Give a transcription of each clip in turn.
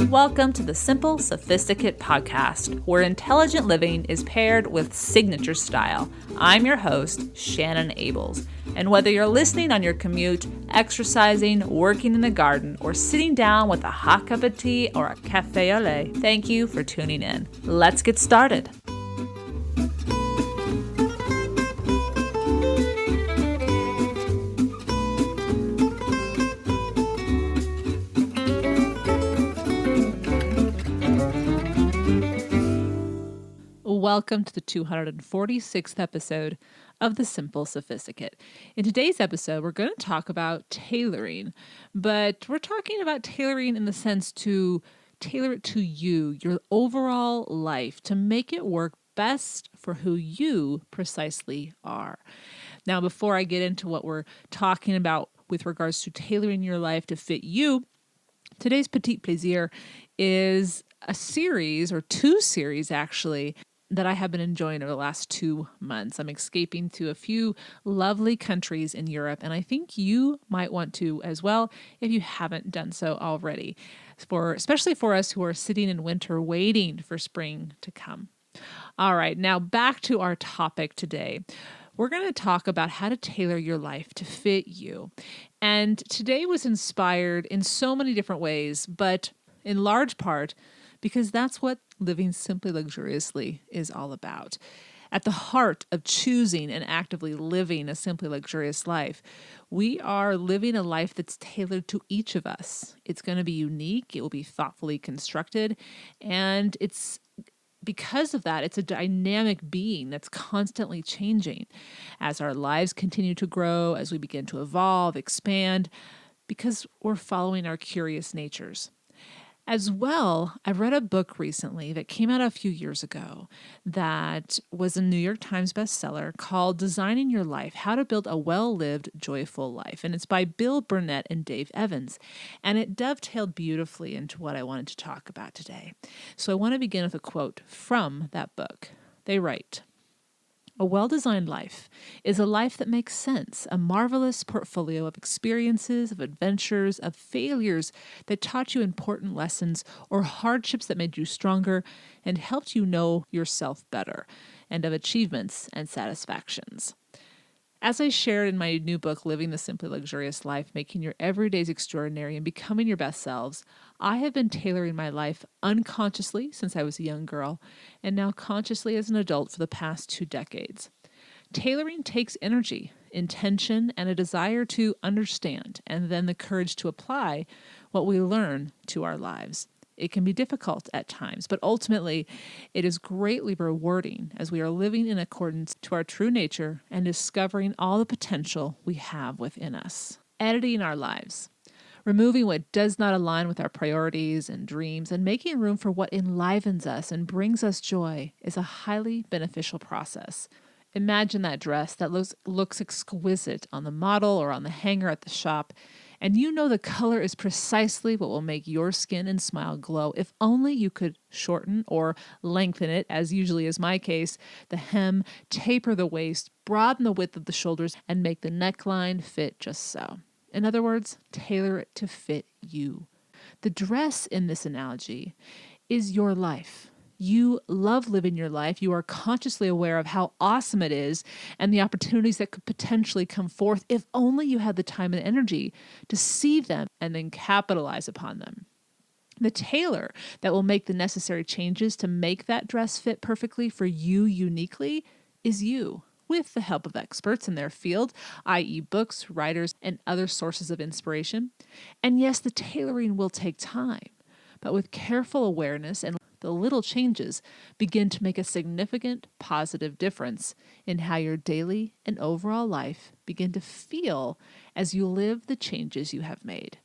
Welcome to the Simple Sophisticate podcast, where intelligent living is paired with signature style. I'm your host, Shannon Ables. And whether you're listening on your commute, exercising, working in the garden, or sitting down with a hot cup of tea or a café au lait, thank you for tuning in. Let's get started. Welcome to the 246th episode of the Simple Sophisticate. In today's episode, we're going to talk about tailoring, but we're talking about tailoring in the sense to tailor it to you, your overall life, to make it work best for who you precisely are. Now, before I get into what we're talking about with regards to tailoring your life to fit you, today's Petit Plaisir is a series, or two series actually, that I have been enjoying over the last 2 months. I'm escaping to a few lovely countries in Europe, and I think you might want to as well if you haven't done so already, especially for us who are sitting in winter waiting for spring to come. All right, now back to our topic today. We're going to talk about how to tailor your life to fit you. And today was inspired in so many different ways, but in large part because that's what living simply luxuriously is all about. At the heart of choosing and actively living a simply luxurious life, we are living a life that's tailored to each of us. It's going to be unique, it will be thoughtfully constructed, and because of that, it's a dynamic being that's constantly changing as our lives continue to grow, as we begin to evolve, expand, because we're following our curious natures. As well, I read a book recently that came out a few years ago that was a New York Times bestseller called Designing Your Life, How to Build a Well-Lived, Joyful Life. And it's by Bill Burnett and Dave Evans. And it dovetailed beautifully into what I wanted to talk about today. So I want to begin with a quote from that book. They write, "A well-designed life is a life that makes sense, a marvelous portfolio of experiences, of adventures, of failures that taught you important lessons or hardships that made you stronger and helped you know yourself better, and of achievements and satisfactions." As I shared in my new book, Living the Simply Luxurious Life, Making Your Everydays Extraordinary and Becoming Your Best Selves, I have been tailoring my life unconsciously since I was a young girl, and now consciously as an adult for the past 2 decades. Tailoring takes energy, intention, and a desire to understand, and then the courage to apply what we learn to our lives. It can be difficult at times, but ultimately it is greatly rewarding as we are living in accordance to our true nature and discovering all the potential we have within us. Editing our lives, removing what does not align with our priorities and dreams, and making room for what enlivens us and brings us joy is a highly beneficial process. Imagine that dress that looks exquisite on the model or on the hanger at the shop, and you know the color is precisely what will make your skin and smile glow. If only you could shorten or lengthen it, as usually is my case, the hem, taper the waist, broaden the width of the shoulders, and make the neckline fit just so. In other words, tailor it to fit you. The dress in this analogy is your life. You love living your life. You are consciously aware of how awesome it is and the opportunities that could potentially come forth if only you had the time and energy to see them and then capitalize upon them. The tailor that will make the necessary changes to make that dress fit perfectly for you uniquely is you, with the help of experts in their field, i.e. books, writers, and other sources of inspiration. And yes, the tailoring will take time, but with careful awareness and the little changes begin to make a significant positive difference in how your daily and overall life begin to feel as you live the changes you have made.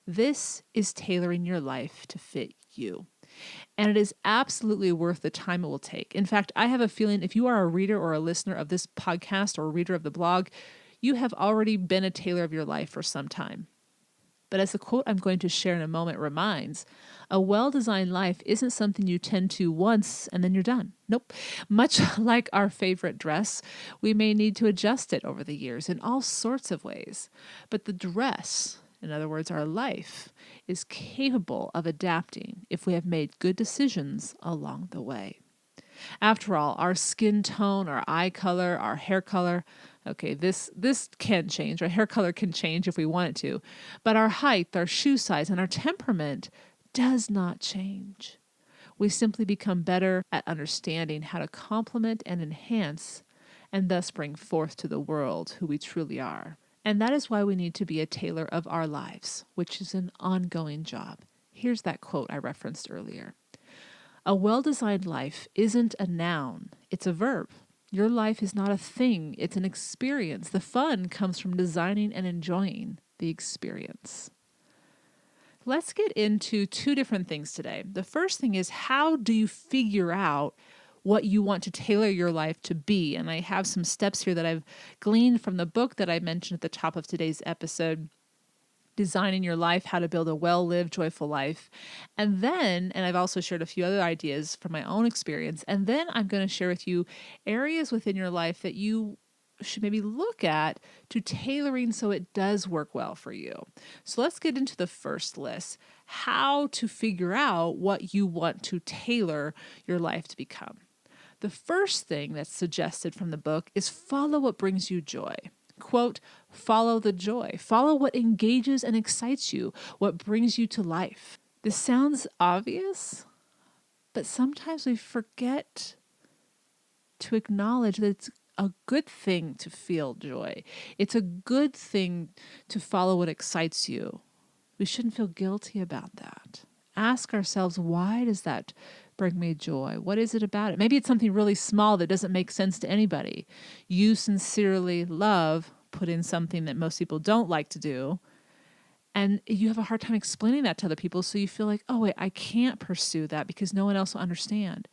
This is tailoring your life to fit you. And it is absolutely worth the time it will take. In fact, I have a feeling if you are a reader or a listener of this podcast or a reader of the blog, you have already been a tailor of your life for some time. But as the quote I'm going to share in a moment reminds, a well-designed life isn't something you tend to once and then you're done. Nope. Much like our favorite dress, we may need to adjust it over the years in all sorts of ways. But the dress, in other words, our life, is capable of adapting if we have made good decisions along the way. After all, our skin tone, our eye color, our hair color, okay, this can change. Our hair color can change if we want it to, but our height, our shoe size, and our temperament does not change. We simply become better at understanding how to complement and enhance and thus bring forth to the world who we truly are. And that is why we need to be a tailor of our lives, which is an ongoing job. Here's that quote I referenced earlier. A well-designed life isn't a noun, it's a verb. Your life is not a thing, it's an experience. The fun comes from designing and enjoying the experience. Let's get into two different things today. The first thing is, how do you figure out what you want to tailor your life to be? And I have some steps here that I've gleaned from the book that I mentioned at the top of today's episode, Designing Your Life, How to Build a Well-Lived, Joyful Life. And I've also shared a few other ideas from my own experience. And then I'm going to share with you areas within your life that you should maybe look at to tailoring so it does work well for you. So let's get into the first list, how to figure out what you want to tailor your life to become. The first thing that's suggested from the book is follow what brings you joy. Quote, follow the joy. Follow what engages and excites you, what brings you to life. This sounds obvious, but sometimes we forget to acknowledge that it's a good thing to feel joy. It's a good thing to follow what excites you. We shouldn't feel guilty about that. Ask ourselves, why does that bring me joy? What is it about it? Maybe it's something really small that doesn't make sense to anybody. You sincerely love, put in something that most people don't like to do, and you have a hard time explaining that to other people, so you feel like, oh wait, I can't pursue that because no one else will understand.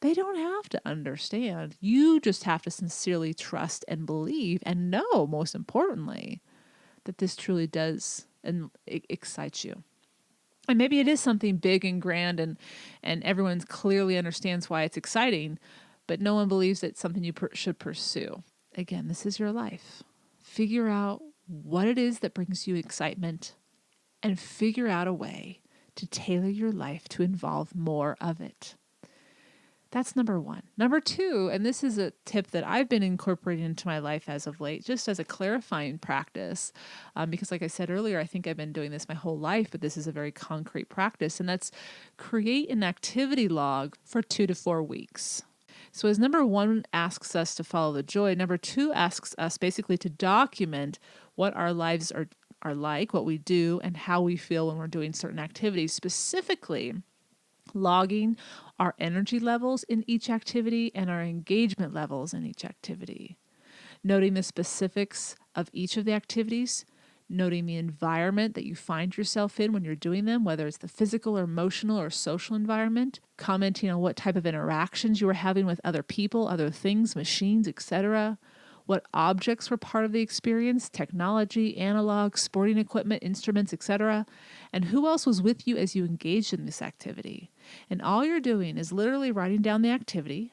They don't have to understand. You just have to sincerely trust and believe and know, most importantly, that this truly does and it excites you. And maybe it is something big and grand and everyone clearly understands why it's exciting, but no one believes it's something you should pursue. Again, this is your life. Figure out what it is that brings you excitement and figure out a way to tailor your life to involve more of it. That's number one. Number two, and this is a tip that I've been incorporating into my life as of late, just as a clarifying practice, because like I said earlier, I think I've been doing this my whole life, but this is a very concrete practice, and that's create an activity log for 2 to 4 weeks. So as number one asks us to follow the joy, number two asks us basically to document what our lives are like, what we do, and how we feel when we're doing certain activities, specifically logging our energy levels in each activity and our engagement levels in each activity, noting the specifics of each of the activities, noting the environment that you find yourself in when you're doing them, whether it's the physical or emotional or social environment, commenting on what type of interactions you were having with other people, other things, machines, etc., what objects were part of the experience, technology, analog, sporting equipment, instruments, etc., and who else was with you as you engaged in this activity. And all you're doing is literally writing down the activity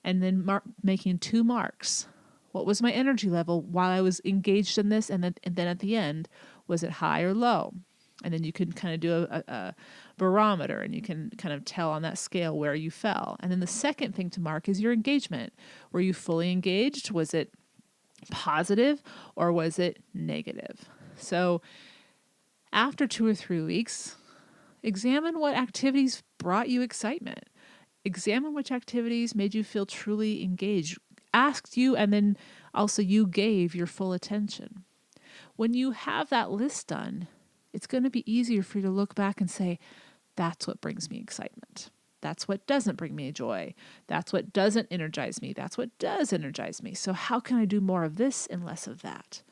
and then making 2 marks. What was my energy level while I was engaged in this? And then at the end, was it high or low? And then you can kind of do a barometer and you can kind of tell on that scale where you fell. And then the second thing to mark is your engagement. Were you fully engaged? Was it positive or was it negative? So after 2 or 3 weeks, examine what activities brought you excitement. Examine which activities made you feel truly engaged, asked you, and then also you gave your full attention. When you have that list done, it's going to be easier for you to look back and say, that's what brings me excitement. That's what doesn't bring me joy. That's what doesn't energize me. That's what does energize me. So how can I do more of this and less of that?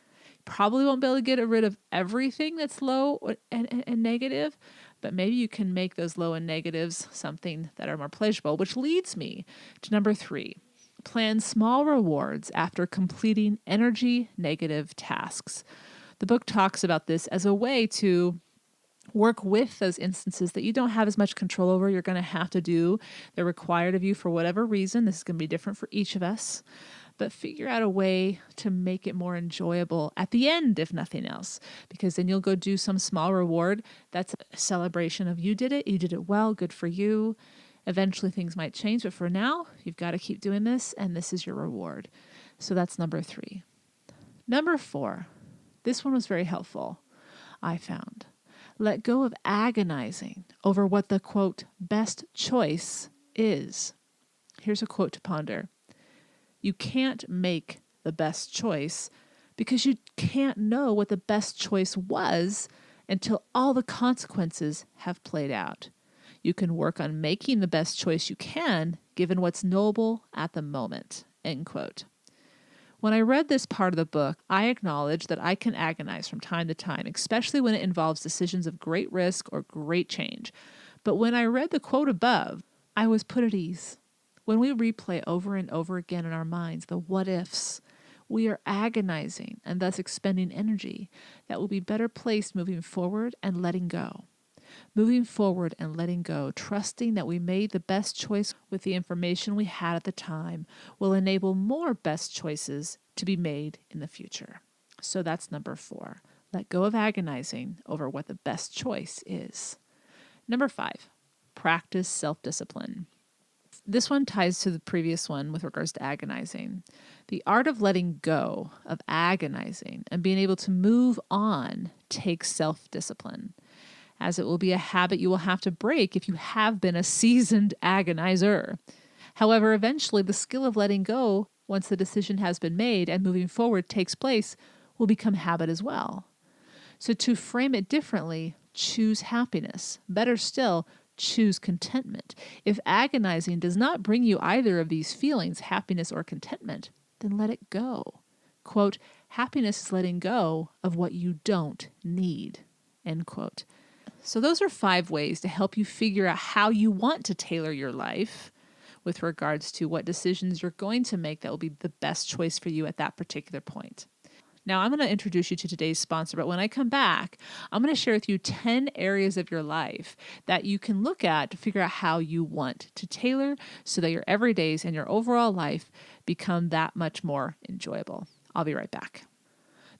Probably won't be able to get rid of everything that's low and negative, but maybe you can make those low and negatives something that are more pleasurable, which leads me to number 3. Plan small rewards after completing energy negative tasks. The book talks about this as a way to work with those instances that you don't have as much control over. You're going to have to do. They're required of you for whatever reason. This is going to be different for each of us. But figure out a way to make it more enjoyable at the end, if nothing else, because then you'll go do some small reward. That's a celebration of you did it well, good for you. Eventually things might change, but for now, you've got to keep doing this, and this is your reward. So that's number 3. Number 4, this one was very helpful, I found. Let go of agonizing over what the, quote, best choice is. Here's a quote to ponder. You can't make the best choice because you can't know what the best choice was until all the consequences have played out. You can work on making the best choice you can given what's knowable at the moment, end quote. When I read this part of the book, I acknowledge that I can agonize from time to time, especially when it involves decisions of great risk or great change. But when I read the quote above, I was put at ease. When we replay over and over again in our minds the what ifs, we are agonizing and thus expending energy that will be better placed moving forward and letting go. Moving forward and letting go, trusting that we made the best choice with the information we had at the time, will enable more best choices to be made in the future. So that's number 4. Let go of agonizing over what the best choice is. Number 5, practice self-discipline. This one ties to the previous one with regards to agonizing. The art of letting go of agonizing and being able to move on takes self-discipline, as it will be a habit you will have to break if you have been a seasoned agonizer. However, eventually the skill of letting go, once the decision has been made and moving forward takes place, will become habit as well. So to frame it differently, choose happiness. Better still, choose contentment. If agonizing does not bring you either of these feelings, happiness or contentment, then let it go. Quote, happiness is letting go of what you don't need, end quote. So those are 5 ways to help you figure out how you want to tailor your life with regards to what decisions you're going to make that will be the best choice for you at that particular point. Now, I'm going to introduce you to today's sponsor, but when I come back, I'm going to share with you 10 areas of your life that you can look at to figure out how you want to tailor so that your everydays and your overall life become that much more enjoyable. I'll be right back.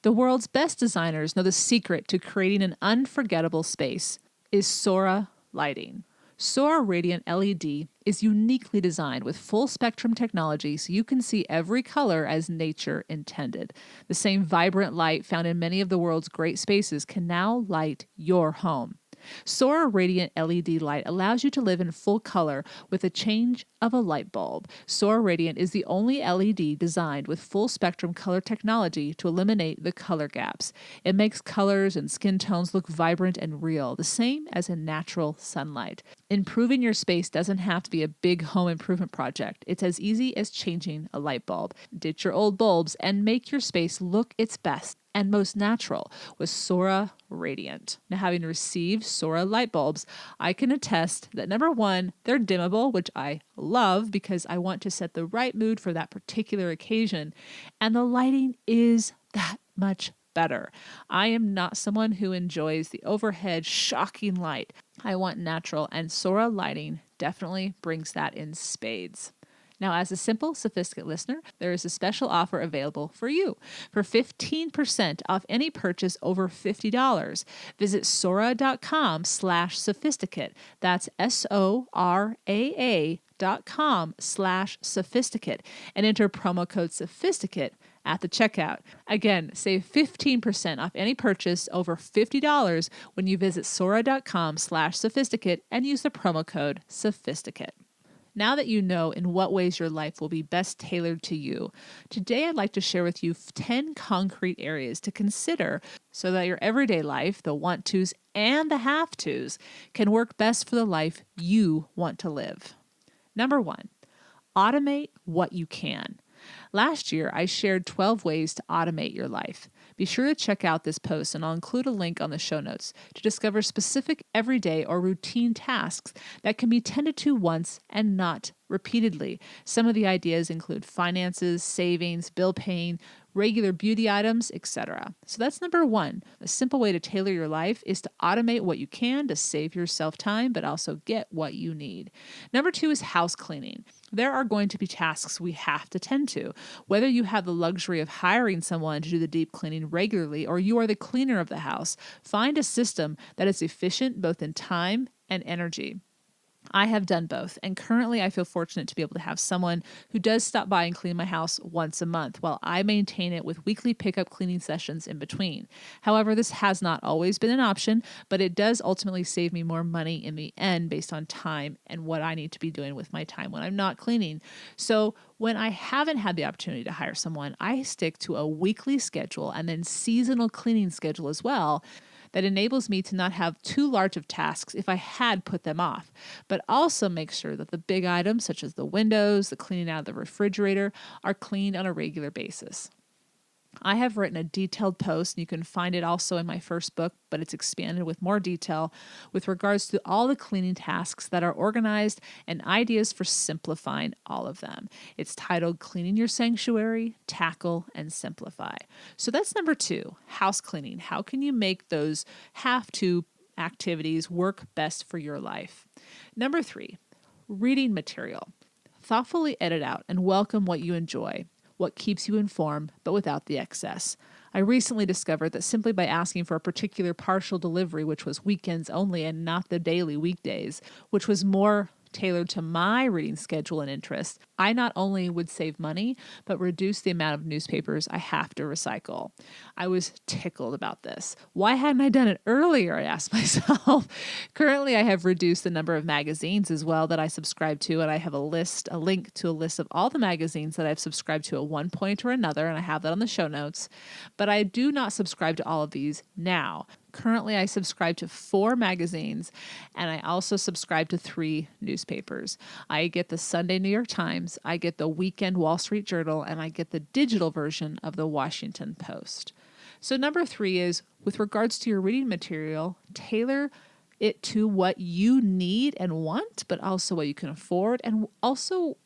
The world's best designers know the secret to creating an unforgettable space is Sora lighting. Sora Radiant LED is uniquely designed with full spectrum technology so you can see every color as nature intended. The same vibrant light found in many of the world's great spaces can now light your home. Sora Radiant LED light allows you to live in full color with a change of a light bulb. Sora Radiant is the only LED designed with full spectrum color technology to eliminate the color gaps. It makes colors and skin tones look vibrant and real, the same as in natural sunlight. Improving your space doesn't have to be a big home improvement project. It's as easy as changing a light bulb. Ditch your old bulbs and make your space look its best and most natural with Sora Radiant. Now, having received Sora light bulbs, I can attest that number 1, they're dimmable, which I love because I want to set the right mood for that particular occasion, and the lighting is that much better. I am not someone who enjoys the overhead shocking light. I want natural, and Sora lighting definitely brings that in spades. Now, as a Simple Sophisticate listener, there is a special offer available for you. For 15% off any purchase over $50, visit Sora.com/sophisticate. That's SORAA.com/sophisticate and enter promo code sophisticate at the checkout. Again, save 15% off any purchase over $50 when you visit Sora.com/sophisticate and use the promo code sophisticate. Now that you know in what ways your life will be best tailored to you, today I'd like to share with you 10 concrete areas to consider so that your everyday life, the want-tos and the have-tos, can work best for the life you want to live. Number 1, automate what you can. Last year, I shared 12 ways to automate your life. Be sure to check out this post, and I'll include a link on the show notes to discover specific everyday or routine tasks that can be tended to once and not repeatedly. Some of the ideas include finances, savings, bill paying, regular beauty items, etc. So that's number one. A simple way to tailor your life is to automate what you can to save yourself time, but also get what you need. Number two is house cleaning. There are going to be tasks we have to tend to. Whether you have the luxury of hiring someone to do the deep cleaning regularly or you are the cleaner of the house, find a system that is efficient both in time and energy. I have done both, and currently I feel fortunate to be able to have someone who does stop by and clean my house once a month while I maintain it with weekly pickup cleaning sessions in between. However, this has not always been an option, but it does ultimately save me more money in the end based on time and what I need to be doing with my time when I'm not cleaning. So when I haven't had the opportunity to hire someone, I stick to a weekly schedule and then seasonal cleaning schedule as well, that enables me to not have too large of tasks if I had put them off, but also make sure that the big items such as the windows, the cleaning out of the refrigerator are cleaned on a regular basis. I have written a detailed post, and you can find it also in my first book, but it's expanded with more detail with regards to all the cleaning tasks that are organized and ideas for simplifying all of them. It's titled Cleaning Your Sanctuary, Tackle, and Simplify. So that's number two, house cleaning. How can you make those have to activities work best for your life? Number three, reading material. Thoughtfully edit out and welcome what you enjoy, what keeps you informed, but without the excess. I recently discovered that simply by asking for a particular partial delivery, which was weekends only and not the daily weekdays, which was more tailored to my reading schedule and interest, I not only would save money, but reduce the amount of newspapers I have to recycle. I was tickled about this. Why hadn't I done it earlier? I asked myself. Currently, I have reduced the number of magazines as well that I subscribe to, and I have a link to a list of all the magazines that I've subscribed to at one point or another, and I have that on the show notes. But I do not subscribe to all of these now. Currently, I subscribe to 4 magazines, and I also subscribe to 3 newspapers. I get the Sunday New York Times, I get the weekend Wall Street Journal, and I get the digital version of the Washington Post. So number 3 is, with regards to your reading material, tailor it to what you need and want, but also what you can afford, and also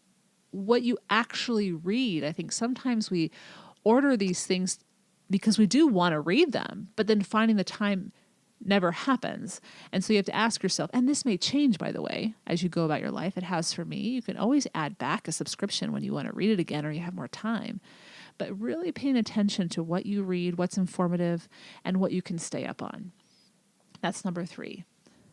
what you actually read. I think sometimes we order these things because we do want to read them, but then finding the time never happens. And so you have to ask yourself, and this may change, by the way, as you go about your life. It has for me. You can always add back a subscription when you want to read it again or you have more time. But really paying attention to what you read, what's informative, and what you can stay up on. That's number 3.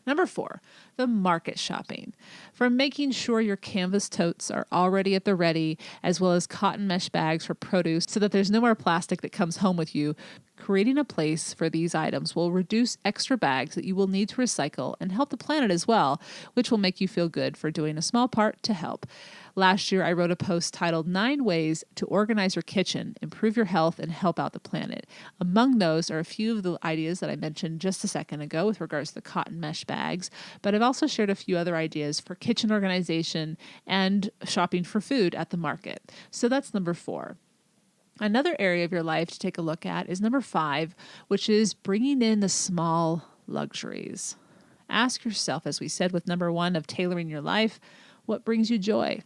Number 4, the market shopping. From making sure your canvas totes are already at the ready, as well as cotton mesh bags for produce so that there's no more plastic that comes home with you, creating a place for these items will reduce extra bags that you will need to recycle and help the planet as well, which will make you feel good for doing a small part to help. Last year, I wrote a post titled 9 Ways to Organize Your Kitchen, Improve Your Health, and Help Out the Planet. Among those are a few of the ideas that I mentioned just a second ago with regards to the cotton mesh bags, but I've also shared a few other ideas for kitchen organization and shopping for food at the market. So that's number 4. Another area of your life to take a look at is number 5, which is bringing in the small luxuries. Ask yourself, as we said with number 1 of tailoring your life, what brings you joy?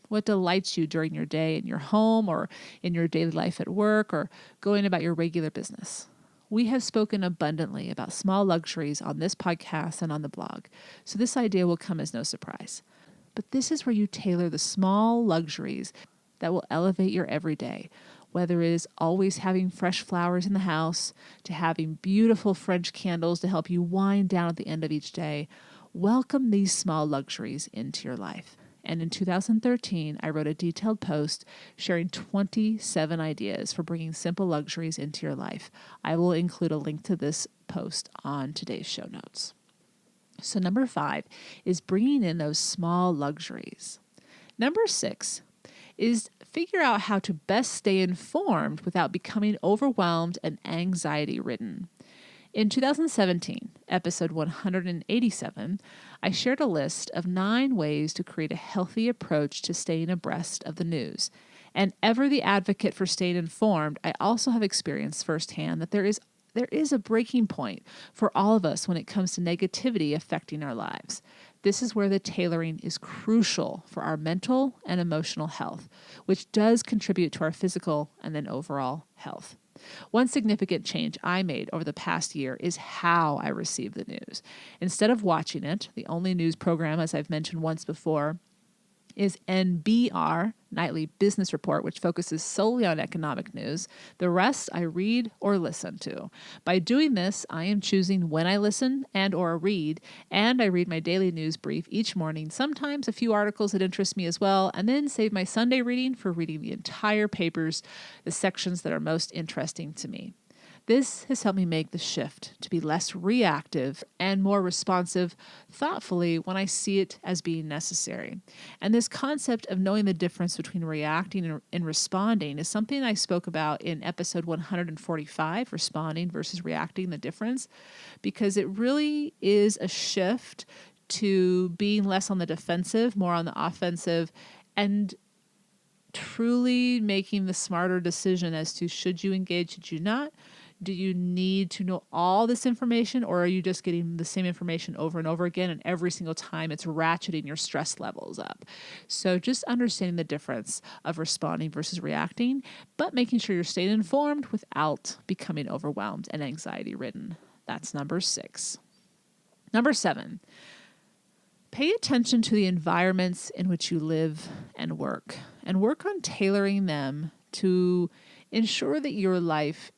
What delights you during your day in your home or in your daily life at work or going about your regular business? We have spoken abundantly about small luxuries on this podcast and on the blog, so this idea will come as no surprise. But this is where you tailor the small luxuries that will elevate your everyday, whether it is always having fresh flowers in the house, to having beautiful French candles to help you wind down at the end of each day. Welcome these small luxuries into your life. And in 2013, I wrote a detailed post sharing 27 ideas for bringing simple luxuries into your life. I will include a link to this post on today's show notes. So number 5 is bringing in those small luxuries. Number 6 is figure out how to best stay informed without becoming overwhelmed and anxiety-ridden. In 2017, episode 187, I shared a list of 9 ways to create a healthy approach to staying abreast of the news. And ever the advocate for staying informed, I also have experienced firsthand that there is a breaking point for all of us when it comes to negativity affecting our lives. This is where the tailoring is crucial for our mental and emotional health, which does contribute to our physical and then overall health. One significant change I made over the past year is how I receive the news. Instead of watching it, the only news program, as I've mentioned once before, is NBR, Nightly Business Report, which focuses solely on economic news. The rest I read or listen to. By doing this, I am choosing when I listen and or read, and I read my daily news brief each morning, sometimes a few articles that interest me as well, and then save my Sunday reading for reading the entire papers, the sections that are most interesting to me. This has helped me make the shift to be less reactive and more responsive thoughtfully when I see it as being necessary. And this concept of knowing the difference between reacting and responding is something I spoke about in episode 145, responding versus reacting, the difference, because it really is a shift to being less on the defensive, more on the offensive, and truly making the smarter decision as to should you engage, should you not? Do you need to know all this information, or are you just getting the same information over and over again, and every single time it's ratcheting your stress levels up? So just understanding the difference of responding versus reacting, but making sure you're staying informed without becoming overwhelmed and anxiety-ridden. That's number 6. Number 7, pay attention to the environments in which you live and work on tailoring them to ensure that your life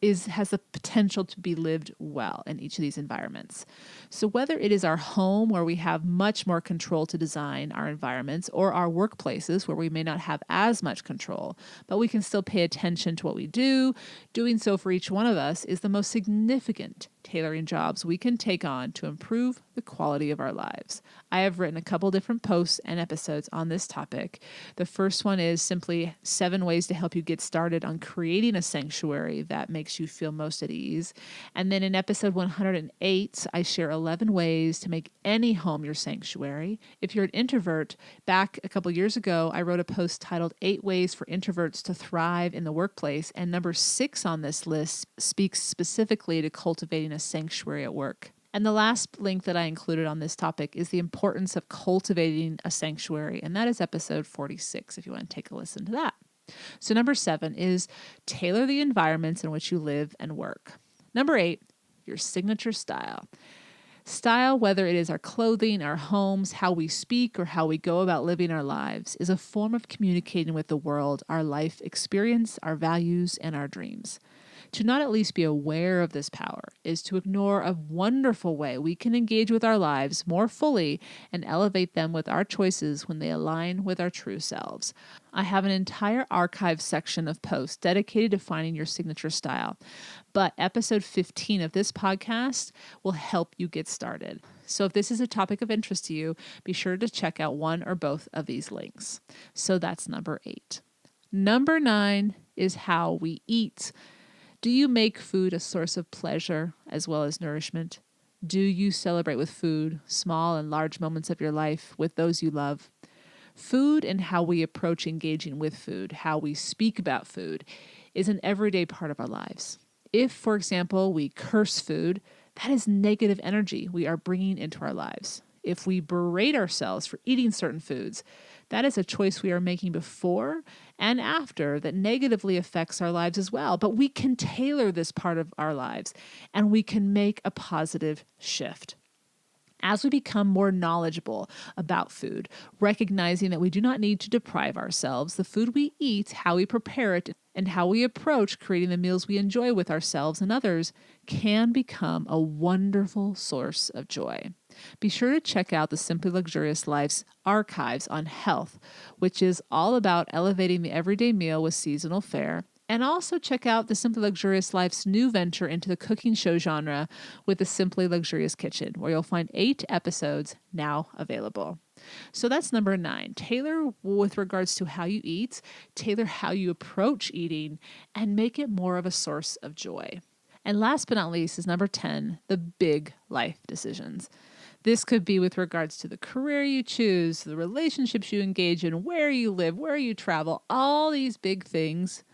has the potential to be lived well in each of these environments. So whether it is our home, where we have much more control to design our environments, or our workplaces where we may not have as much control, but we can still pay attention to what we do, doing so for each one of us is the most significant tailoring jobs we can take on to improve the quality of our lives. I have written a couple different posts and episodes on this topic. The first one is simply 7 ways to help you get started on creating a sanctuary that makes you feel most at ease. And then in episode 108, I share 11 ways to make any home your sanctuary. If you're an introvert, back a couple years ago, I wrote a post titled 8 Ways for Introverts to Thrive in the Workplace. And number 6 on this list speaks specifically to cultivating a sanctuary at work. And the last link that I included on this topic is the importance of cultivating a sanctuary. And that is episode 46, if you want to take a listen to that. So number 7 is tailor the environments in which you live and work. Number 8, your signature style. Style, whether it is our clothing, our homes, how we speak, or how we go about living our lives, is a form of communicating with the world, our life experience, our values, and our dreams. To not at least be aware of this power is to ignore a wonderful way we can engage with our lives more fully and elevate them with our choices when they align with our true selves. I have an entire archive section of posts dedicated to finding your signature style, but episode 15 of this podcast will help you get started. So if this is a topic of interest to you, be sure to check out one or both of these links. So that's number 8. Number 9 is how we eat. Do you make food a source of pleasure as well as nourishment? Do you celebrate with food, small and large moments of your life with those you love? Food and how we approach engaging with food, how we speak about food, is an everyday part of our lives. If, for example, we curse food, that is negative energy we are bringing into our lives. If we berate ourselves for eating certain foods, that is a choice we are making before and after that negatively affects our lives as well. But we can tailor this part of our lives and we can make a positive shift. As we become more knowledgeable about food, recognizing that we do not need to deprive ourselves, the food we eat, how we prepare it, and how we approach creating the meals we enjoy with ourselves and others can become a wonderful source of joy. Be sure to check out the Simply Luxurious Life's archives on health, which is all about elevating the everyday meal with seasonal fare. And also check out the Simply Luxurious Life's new venture into the cooking show genre with the Simply Luxurious Kitchen, where you'll find 8 episodes now available. So that's number 9. Tailor with regards to how you eat, tailor how you approach eating, and make it more of a source of joy. And last but not least is number 10, the big life decisions. This could be with regards to the career you choose, the relationships you engage in, where you live, where you travel, all these big things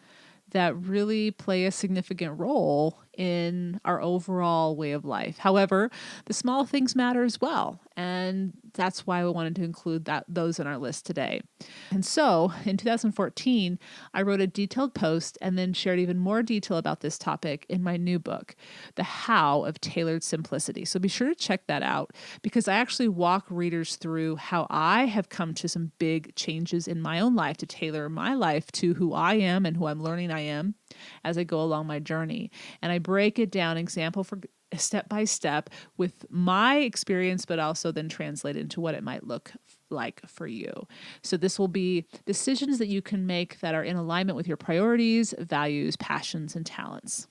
that really play a significant role in our overall way of life. However, the small things matter as well. And that's why we wanted to include those in our list today. And so in 2014, I wrote a detailed post and then shared even more detail about this topic in my new book, The How of Tailored Simplicity. So be sure to check that out because I actually walk readers through how I have come to some big changes in my own life to tailor my life to who I am and who I'm learning I am as I go along my journey. And I break it down example for step by step with my experience, but also then translate into what it might look like for you. So this will be decisions that you can make that are in alignment with your priorities, values, passions, and talents.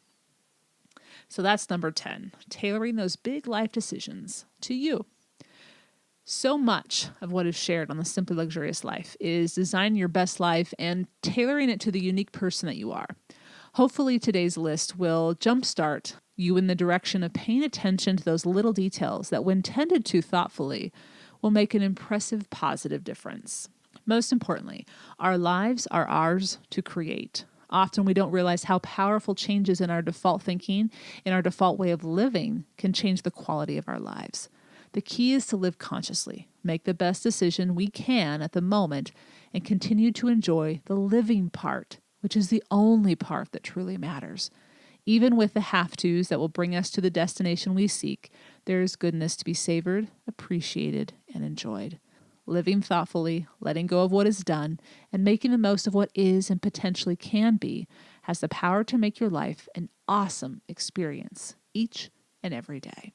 So that's number 10, tailoring those big life decisions to you. So much of what is shared on the Simply Luxurious Life is designing your best life and tailoring it to the unique person that you are. Hopefully today's list will jumpstart you in the direction of paying attention to those little details that, when tended to thoughtfully, will make an impressive positive difference. Most importantly, our lives are ours to create. Often we don't realize how powerful changes in our default thinking, in our default way of living, can change the quality of our lives. The key is to live consciously, make the best decision we can at the moment, and continue to enjoy the living part, which is the only part that truly matters. Even with the have-tos that will bring us to the destination we seek, there is goodness to be savored, appreciated, and enjoyed. Living thoughtfully, letting go of what is done, and making the most of what is and potentially can be has the power to make your life an awesome experience each and every day.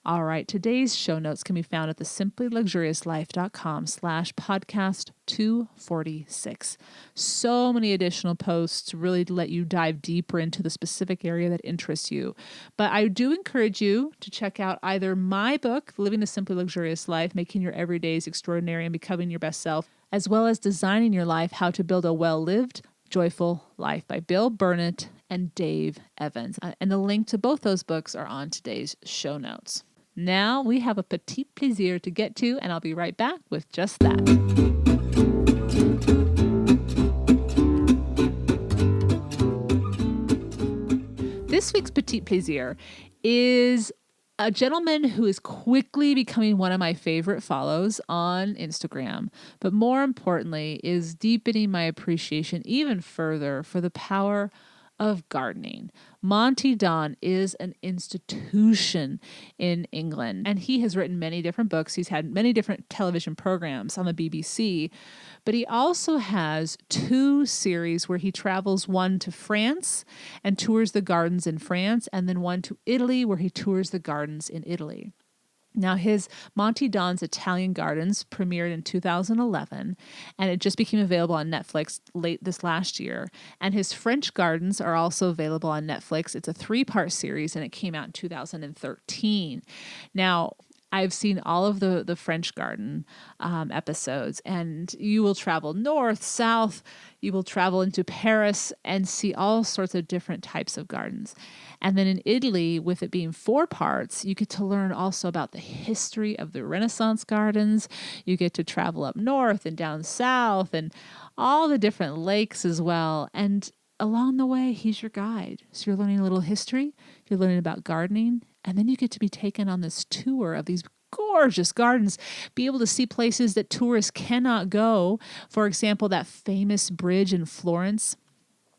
All right, today's show notes can be found at the simplyluxuriouslife.com/podcast 246. So many additional posts really to let you dive deeper into the specific area that interests you. But I do encourage you to check out either my book, Living the Simply Luxurious Life, Making Your Everydays Extraordinary and Becoming Your Best Self, as well as Designing Your Life, How to Build a Well-Lived, Joyful Life by Bill Burnett and Dave Evans. And the link to both those books are on today's show notes. Now we have a petit plaisir to get to, and I'll be right back with just that. This week's petit plaisir is a gentleman who is quickly becoming one of my favorite follows on Instagram, but more importantly is deepening my appreciation even further for the power of gardening. Monty Don is an institution in England, and he has written many different books. He's had many different television programs on the BBC, but he also has 2 series where he travels, one to France and tours the gardens in France, and then one to Italy where he tours the gardens in Italy. Now, his Monty Don's Italian Gardens premiered in 2011, and it just became available on Netflix late this last year. And his French Gardens are also available on Netflix. It's a 3-part series, and it came out in 2013. Now, I've seen all of the French garden episodes, and you will travel north, south, you will travel into Paris and see all sorts of different types of gardens. And then in Italy, with it being 4 parts, you get to learn also about the history of the Renaissance gardens. You get to travel up north and down south and all the different lakes as well. And along the way, he's your guide. So you're learning a little history, you're learning about gardening, and then you get to be taken on this tour of these gorgeous gardens, be able to see places that tourists cannot go. For example, that famous bridge in Florence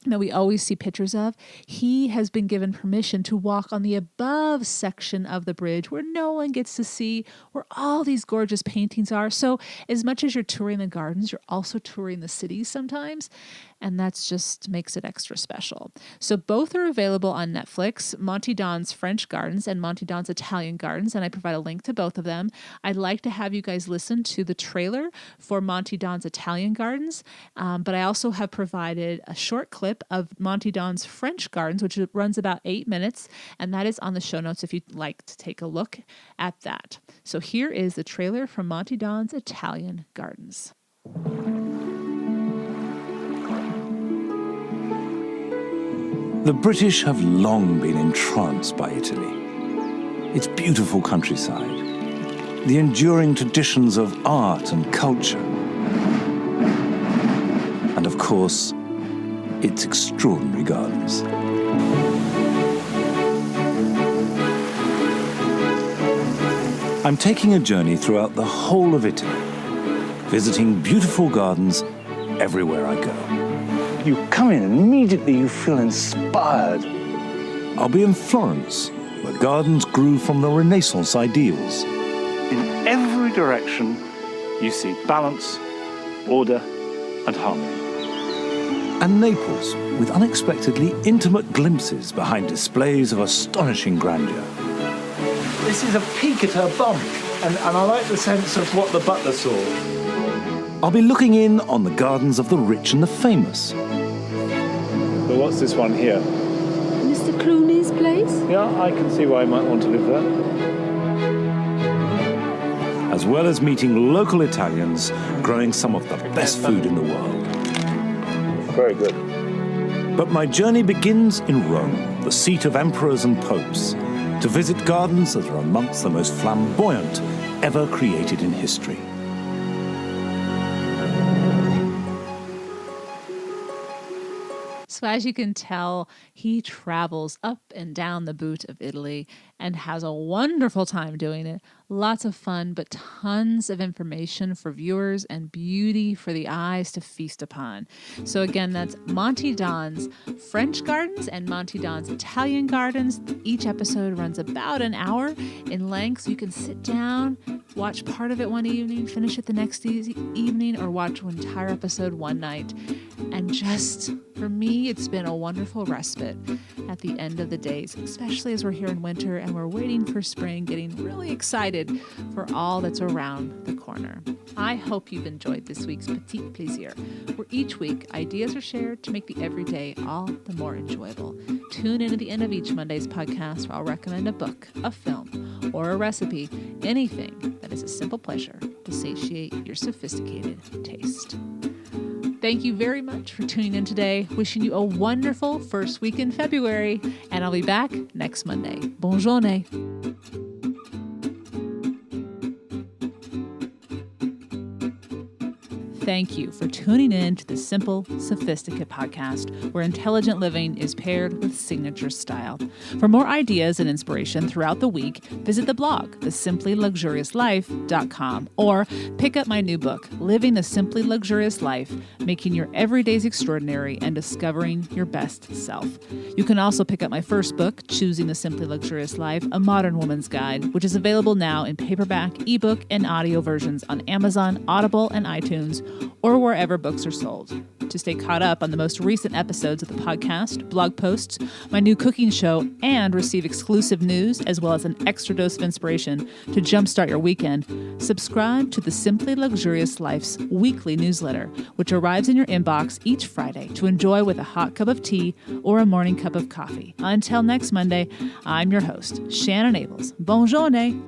that we always see pictures of. He has been given permission to walk on the above section of the bridge where no one gets to see where all these gorgeous paintings are. So as much as you're touring the gardens, you're also touring the cities sometimes. And that's just makes it extra special. So both are available on Netflix, Monty Don's French Gardens and Monty Don's Italian Gardens, and I provide a link to both of them. I'd like to have you guys listen to the trailer for Monty Don's Italian Gardens, but I also have provided a short clip of Monty Don's French Gardens, which runs about 8 minutes, and that is on the show notes if you'd like to take a look at that. So here is the trailer for Monty Don's Italian Gardens. The British have long been entranced by Italy. Its beautiful countryside, the enduring traditions of art and culture, and of course, its extraordinary gardens. I'm taking a journey throughout the whole of Italy, visiting beautiful gardens everywhere I go. You come in and immediately you feel inspired. I'll be in Florence, where gardens grew from the Renaissance ideals. In every direction, you see balance, order, and harmony. And Naples, with unexpectedly intimate glimpses behind displays of astonishing grandeur. This is a peek at her bum, and I like the sense of what the butler saw. I'll be looking in on the gardens of the rich and the famous. So what's this one here? Mr. Clooney's place? Yeah, I can see why I might want to live there. As well as meeting local Italians growing some of the best food in the world. Very good. But my journey begins in Rome, the seat of emperors and popes, to visit gardens that are amongst the most flamboyant ever created in history. So as you can tell, he travels up and down the boot of Italy and has a wonderful time doing it. Lots of fun, but tons of information for viewers and beauty for the eyes to feast upon. So again, that's Monty Don's French Gardens and Monty Don's Italian Gardens. Each episode runs about an hour in length. So you can sit down, watch part of it one evening, finish it the next evening, or watch an entire episode one night. And just, for me, it's been a wonderful respite at the end of the days, especially as we're here in winter and we're waiting for spring, getting really excited for all that's around the corner. I hope you've enjoyed this week's Petit Plaisir, where each week ideas are shared to make the everyday all the more enjoyable. Tune in at the end of each Monday's podcast where I'll recommend a book, a film, or a recipe, anything that is a simple pleasure to satiate your sophisticated taste. Thank you very much for tuning in today. Wishing you a wonderful first week in February, and I'll be back next Monday. Bonne journée. Thank you for tuning in to the Simple Sophisticate podcast, where intelligent living is paired with signature style. For more ideas and inspiration throughout the week, visit the blog, thesimplyluxuriouslife.com, or pick up my new book, Living the Simply Luxurious Life, Making Your Everydays Extraordinary and Discovering Your Best Self. You can also pick up my first book, Choosing the Simply Luxurious Life, A Modern Woman's Guide, which is available now in paperback, ebook, and audio versions on Amazon, Audible, and iTunes, or wherever books are sold. To stay caught up on the most recent episodes of the podcast, blog posts, my new cooking show, and receive exclusive news as well as an extra dose of inspiration to jumpstart your weekend, subscribe to the Simply Luxurious Life's weekly newsletter, which arrives in your inbox each Friday to enjoy with a hot cup of tea or a morning cup of coffee. Until next Monday, I'm your host, Shannon Ables. Bonne journée!